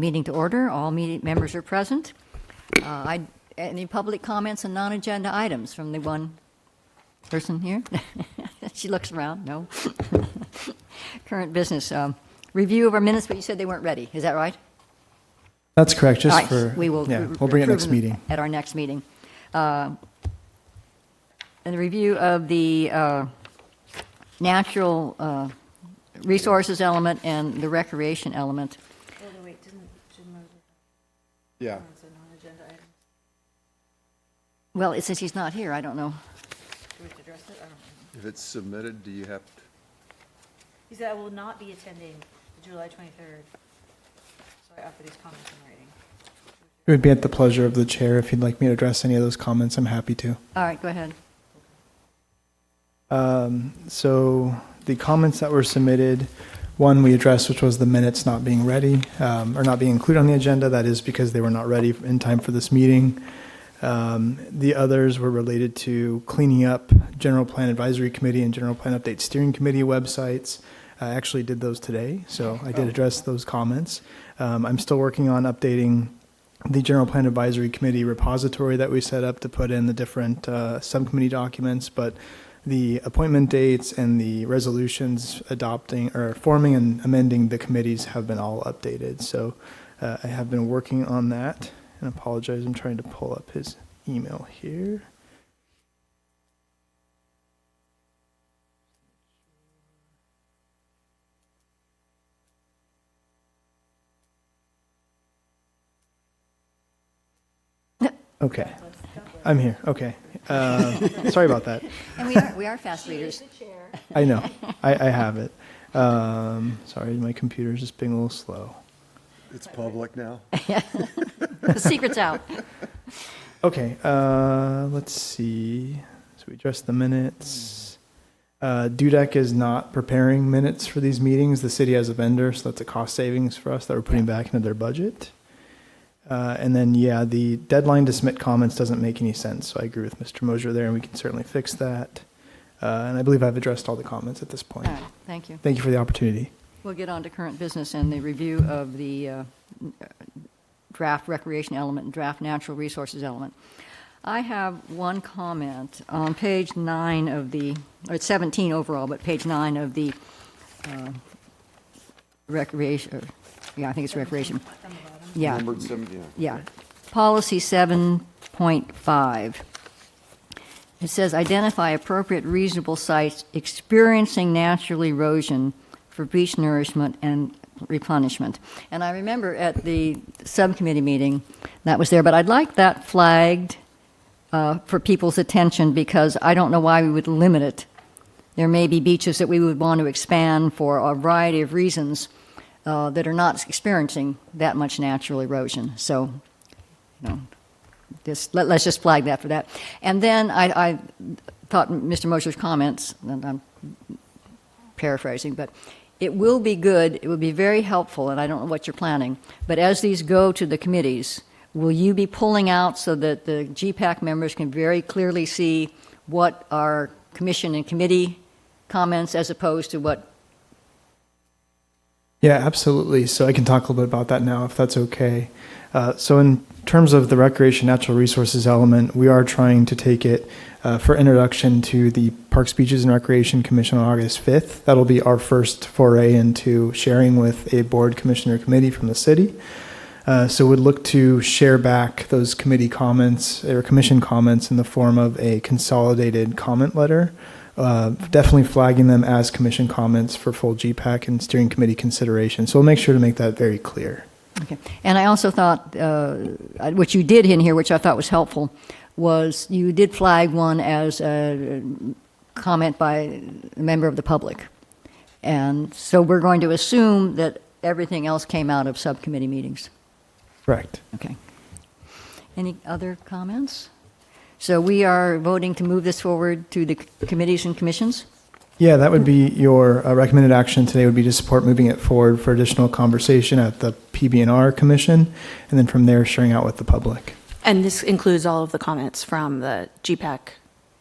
Meeting to order. All meeting members are present. Any public comments on non-agenda items from the one person here? She looks around. No. Current business. Review of our minutes, but you said they weren't ready. Is that right? That's correct. Just All right, for we'll bring it next meeting. At our next meeting. And the review of the natural resources element and the recreation element. Wait, didn't Moses? Yeah. Non-agenda items. Well, since he's not here, I don't know. Do we have to address it? I don't know. If it's submitted, do you have, He said I will not be attending the July 23rd. So I offer these comments in writing. It would be at the pleasure of the chair. If you'd like me to address any of those comments, I'm happy to. All right, go ahead. So the comments that were submitted, one we addressed, which was the minutes not being ready or not being included on the agenda. That is because they were not ready in time for this meeting. The others were related to cleaning up General Plan Advisory Committee and General Plan Update Steering Committee websites. I actually did those today, so I did address those comments. I'm still working on updating the General Plan Advisory Committee repository that we set up to put in the different subcommittee documents, but the appointment dates and the resolutions adopting or forming and amending the committees have been all updated. So I have been working on that, and apologize, I'm trying to pull up his email here. Okay, I'm here. Okay, sorry about that. And we are fast readers. I know, I have it. Sorry, my computer's just being a little slow. it's public now? The secret's out. Okay, let's see. So we addressed the minutes. DUDEC is not preparing minutes for these meetings. The city has a vendor, so that's a cost savings for us that we're putting back into their budget. And then, yeah, the deadline to submit comments doesn't make any sense. So I agree with Mr. Mosier there, and we can certainly fix that. And I believe I've addressed all the comments at this point. All right, thank you. Thank you for the opportunity. We'll get on to current business and the review of the draft recreation element and draft natural resources element. I have one comment on page 9 of the, or it's 17 overall, but page 9 of the recreation, yeah, I think it's recreation. Yeah. Numbered 7, Yeah. Policy 7.5. It says identify appropriate reasonable sites experiencing natural erosion for beach nourishment and replenishment. And I remember at the subcommittee meeting that was there, but I'd like that flagged for people's attention because I don't know why we would limit it. There may be beaches that we would want to expand for a variety of reasons that are not experiencing that much natural erosion. So, let's just flag that for that. And then I thought Mr. Mosher's comments, and I'm paraphrasing, but it will be good, it would be very helpful, and I don't know what you're planning, but as these go to the committees, will you be pulling out so that the GPAC members can very clearly see what are commission and committee comments as opposed to what? Yeah, absolutely. So I can talk a little bit about that now, if that's okay. So in terms of the recreation natural resources element, we are trying to take it for introduction to the Parks, Beaches, and Recreation Commission on August 5th. That'll be our first foray into sharing with a board, commissioner, committee from the city. So we'd look to share back those committee comments or commission comments in the form of a consolidated comment letter. Definitely flagging them as commission comments for full GPAC and steering committee consideration. So we'll make sure to make that very clear. Okay. And I also thought, what you did in here, which I thought was helpful, was you did flag one as a comment by a member of the public. And so we're going to assume that everything else came out of subcommittee meetings. Correct. Okay. Any other comments? So we are voting to move this forward to the committees and commissions? Yeah, that would be your recommended action today would be to support moving it forward for additional conversation at the PB&R Commission, and then from there sharing out with the public. And this includes all of the comments from the GPAC?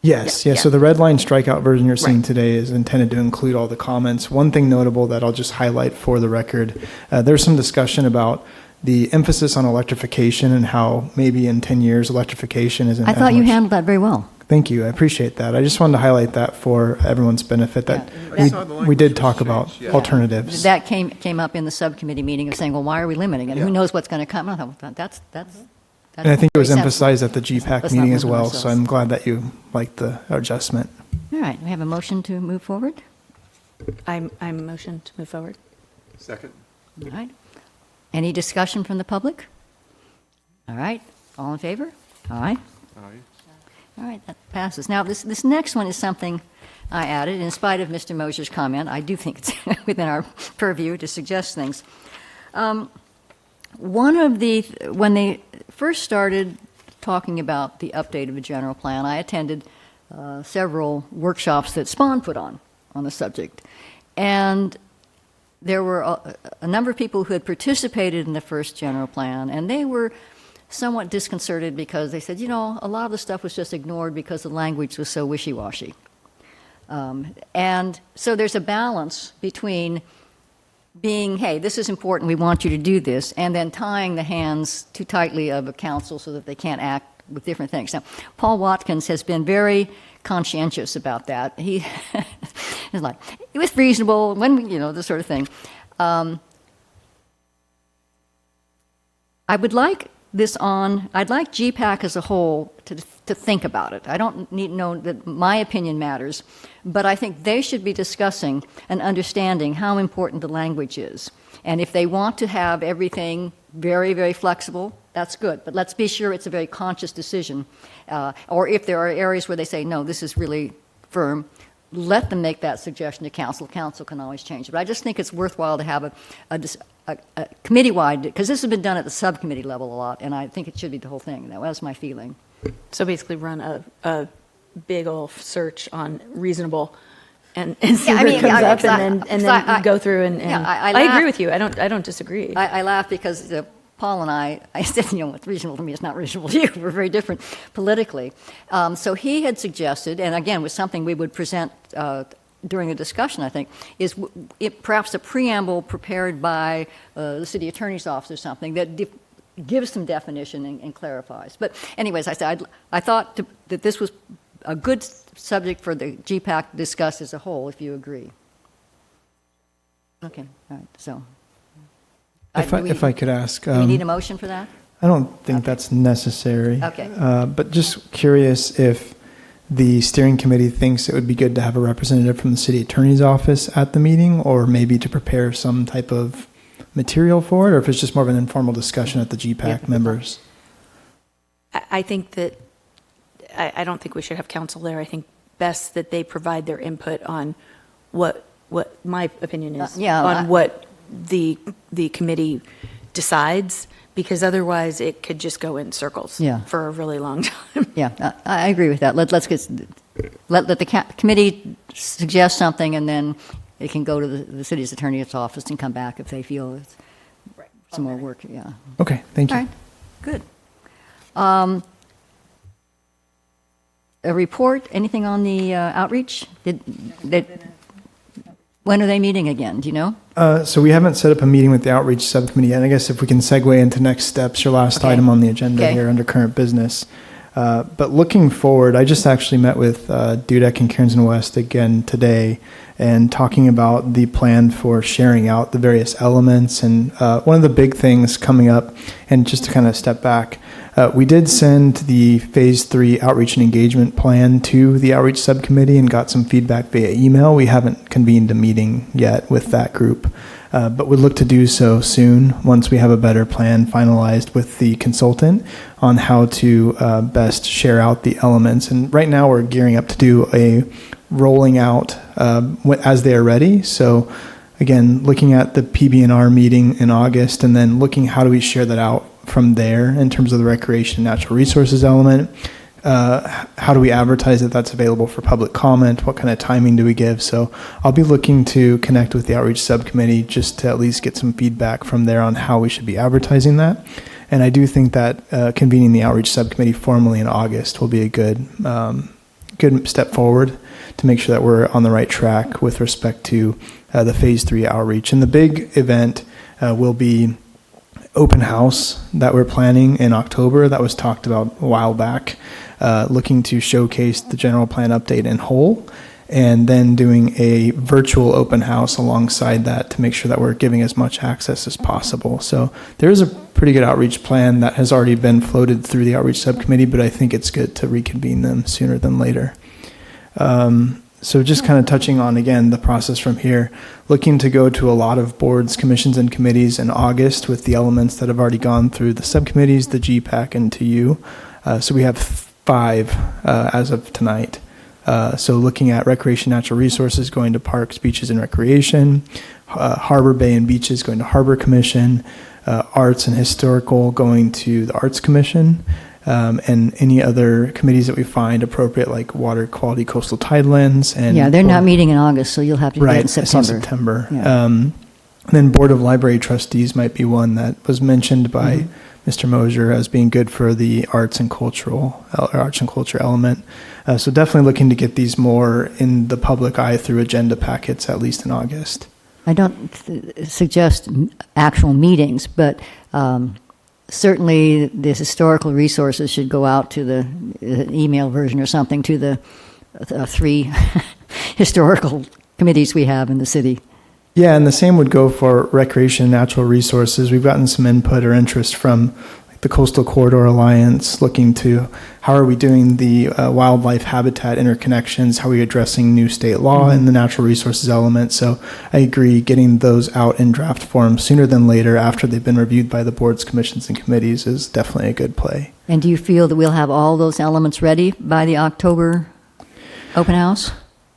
Yes, Yeah, yeah. yeah. So the red line strikeout version you're seeing Right. today is intended to include all the comments. One thing notable that I'll just highlight for the record, there's some discussion about the emphasis on electrification and how maybe in 10 years electrification isn't I as thought you much. handled that very well. Thank you. I appreciate that. I just wanted to highlight that for everyone's benefit, that Yeah. I saw the we language did was talk about changed, yeah. alternatives. That came up in the subcommittee meeting of saying, well, why are we limiting it? Yeah. Who knows what's going to come? I thought, that's And I think it was very sensible. emphasized at the GPAC Let's not meeting as limit well, ourselves. so I'm glad that you liked the adjustment. All right, we have a motion to move forward. I'm motion to move forward. Second? All right. Any discussion from the public? All right, all in favor? Aye. Aye. All right, that passes. Now, this next one is something I added, in spite of Mr. Mosier's comment. I do think it's within our purview to suggest things. When they first started talking about the update of the general plan, I attended several workshops that Spawn put on the subject. And there were a number of people who had participated in the first general plan, and they were somewhat disconcerted because they said, a lot of the stuff was just ignored because the language was so wishy-washy. And so there's a balance between being, hey, this is important, we want you to do this, and then tying the hands too tightly of a council so that they can't act with different things. Now, Paul Watkins has been very conscientious about that. He is like, it was reasonable, when, this sort of thing. I'd like GPAC as a whole to think about it. I don't need to know that my opinion matters, but I think they should be discussing and understanding how important the language is. And if they want to have everything very, very flexible, that's good. But let's be sure it's a very conscious decision. Or if there are areas where they say, no, this is really firm, let them make that suggestion to council. Council can always change it. But I just think it's worthwhile to have a committee-wide, because this has been done at the subcommittee level a lot, and I think it should be the whole thing. That was my feeling. So basically run a big ol' search on reasonable and see Yeah, I what mean, comes yeah, up and then I- go through and Yeah, I I agree laugh. with you. I don't disagree. I laugh because Paul and I said, what's reasonable to me is not reasonable to you. We're very different politically. So he had suggested, and again, was something we would present during the discussion, I think, is perhaps a preamble prepared by the city attorney's office or something that gives some definition and clarifies. But anyways, I thought that this was a good subject for the GPAC to discuss as a whole, if you agree. Okay, all right, so. If I could ask. Do we need a motion for that? I don't think that's necessary. Okay. But just curious if the steering committee thinks it would be good to have a representative from the city attorney's office at the meeting, or maybe to prepare some type of material for it, or if it's just more of an informal discussion at the GPAC Yeah. members. I think that I don't think we should have counsel there. I think best that they provide their input on what my opinion is on what the committee decides, because otherwise it could just go in circles for a really long time. Yeah, I agree with that. Let the committee suggest something, and then it can go to the city's attorney's office and come back if they feel it's some more work. Yeah. Okay, thank you. All right. Good. A report? Anything on the outreach? When are they meeting again? Do you know? So we haven't set up a meeting with the outreach subcommittee yet. I guess if we can segue into next steps, your last Okay. item on the agenda Okay. here under current business. But looking forward, I just actually met with Dudek and Cairns and West again today, and talking about the plan for sharing out the various elements. And one of the big things coming up, and just to kind of step back, we did send the Phase 3 outreach and engagement plan to the outreach subcommittee and got some feedback via email. We haven't convened a meeting yet with that group, but we'd look to do so soon once we have a better plan finalized with the consultant on how to best share out the elements. And right now we're gearing up to do a rolling out as they are ready. So again, looking at the PB&R meeting in August, and then looking how do we share that out from there in terms of the recreation and natural resources element. How do we advertise that that's available for public comment? What kind of timing do we give? So I'll be looking to connect with the outreach subcommittee just to at least get some feedback from there on how we should be advertising that. And I do think that convening the outreach subcommittee formally in August will be a good step forward to make sure that we're on the right track with respect to the Phase 3 outreach. And the big event will be open house that we're planning in October that was talked about a while back, looking to showcase the general plan update in whole, and then doing a virtual open house alongside that to make sure that we're giving as much access as possible. So there is a pretty good outreach plan that has already been floated through the outreach subcommittee, but I think it's good to reconvene them sooner than later. So just kind of touching on, again, the process from here, looking to go to a lot of boards, commissions, and committees in August with the elements that have already gone through the subcommittees, the GPAC, and to you. So we have 5 as of tonight. So looking at recreation, natural resources, going to parks, beaches, and recreation, harbor, bay, and beaches, going to harbor commission, arts and historical, going to the arts commission, and any other committees that we find appropriate, like water quality, coastal tidelands. And Yeah, they're not meeting in August, so you'll have to do right, it in September. it's in September. Yeah. Then Board of Library Trustees might be one that was mentioned by Mr. Mosier as being good for the arts and culture element. So definitely looking to get these more in the public eye through agenda packets, at least in August. I don't suggest actual meetings, but certainly the historical resources should go out to the email version or something to the 3 historical committees we have in the city. Yeah, and the same would go for recreation and natural resources. We've gotten some input or interest from the Coastal Corridor Alliance, looking to how are we doing the wildlife habitat interconnections, how are we addressing new state law and the natural resources element. So I agree, getting those out in draft form sooner than later after they've been reviewed by the boards, commissions, and committees is definitely a good play. And do you feel that we'll have all those elements ready by the October open house?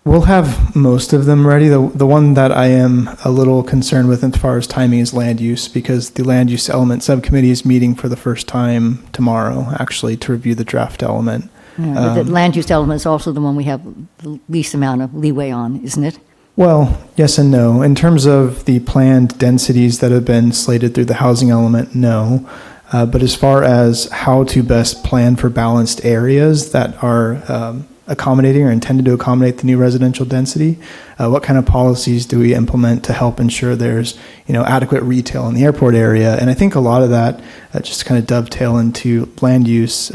We'll have most of them ready. The one that I am a little concerned with as far as timing is land use, because the land use element subcommittee is meeting for the first time tomorrow, actually, to review the draft element. Yeah, but the land use element is also the one we have the least amount of leeway on, isn't it? Well, yes and no. In terms of the planned densities that have been slated through the housing element, no. But as far as how to best plan for balanced areas that are accommodating or intended to accommodate the new residential density, what kind of policies do we implement to help ensure there's adequate retail in the airport area? And I think a lot of that, just to kind of dovetail into land use,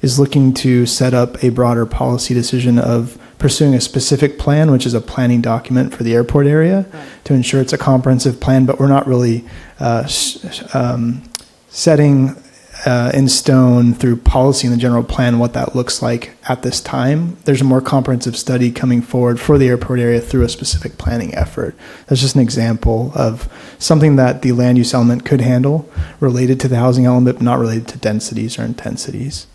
is looking to set up a broader policy decision of pursuing a specific plan, which is a planning document for the airport area, to ensure it's a comprehensive plan, but we're not really setting in stone through policy in the general plan what that looks like at this time. There's a more comprehensive study coming forward for the airport area through a specific planning effort. That's just an example of something that the land use element could handle related to the housing element, but not related to densities or intensities.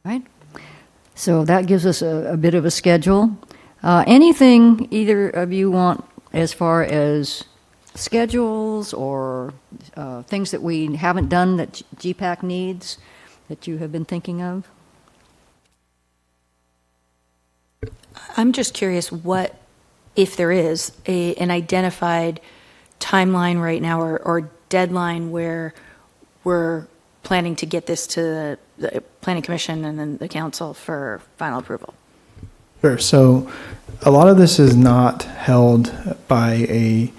Right. So that gives us a bit of a schedule. Anything either of you want as far as schedules or things that we haven't done that GPAC needs that you have been thinking of? I'm just curious what, if there is, an identified timeline right now or deadline where we're planning to get this to the Planning Commission and then the Council for final approval. Sure. So a lot of this is not held by a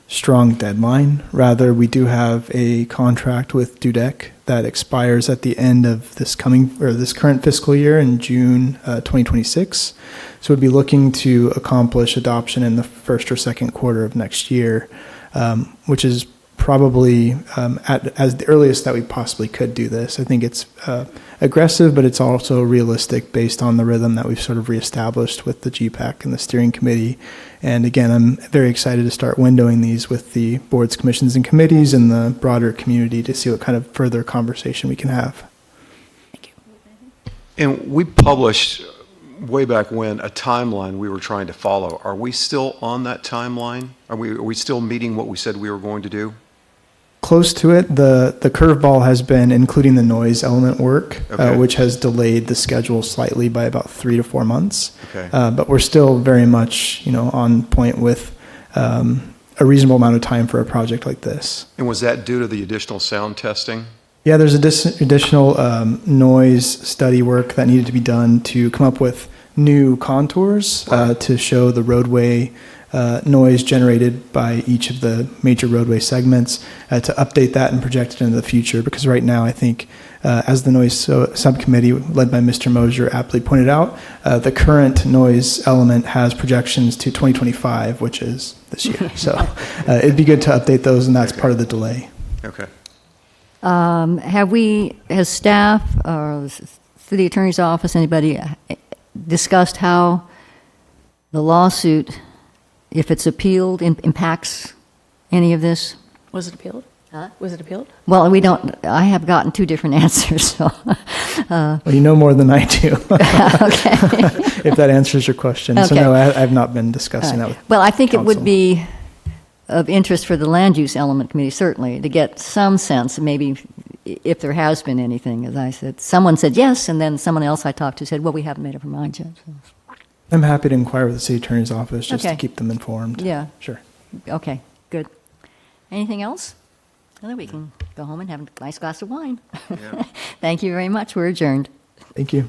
strong deadline. Rather, we do have a contract with Dudek that expires at the end of this current fiscal year in June 2026. So we'd be looking to accomplish adoption in the first or second quarter of next year, which is probably as the earliest that we possibly could do this. I think it's aggressive, but it's also realistic based on the rhythm that we've sort of reestablished with the GPAC and the steering committee. And again, I'm very excited to start windowing these with the boards, commissions, and committees and the broader community to see what kind of further conversation we can have. Thank you. And we published way back when a timeline we were trying to follow. Are we still on that timeline? Are we still meeting what we said we were going to do? Close to it. The curveball has been including the noise element work, Okay. which has delayed the schedule slightly by about 3 to 4 months. Okay. But we're still very much, on point with a reasonable amount of time for a project like this. And was that due to the additional sound testing? Yeah, there's additional noise study work that needed to be done to come up with new contours to show the roadway noise generated by each of the major roadway segments, to update that and project it into the future. Because right now, I think, as the noise subcommittee led by Mr. Mosier aptly pointed out, the current noise element has projections to 2025, which is this year. So it'd be good to update those, and that's part of the delay. Okay. Has staff, or through the attorney's office, anybody discussed how the lawsuit, if it's appealed, impacts any of this? Was it appealed? Huh? Was it appealed? Well, I have gotten two different answers, so. Well, you know more than I do. Okay. If that answers your question. So Okay. no, I've not been discussing that with Well, I think it would council. be of interest for the Land Use Element Committee, certainly, to get some sense, maybe if there has been anything, as I said. Someone said yes, and then someone else I talked to said, well, we haven't made up our mind yet. So. I'm happy to inquire with the city attorney's office just Okay. to keep them informed. Yeah. Sure. Okay, good. Anything else? And then we can go home and have a nice glass of wine. Yeah. Thank you very much. We're adjourned. Thank you.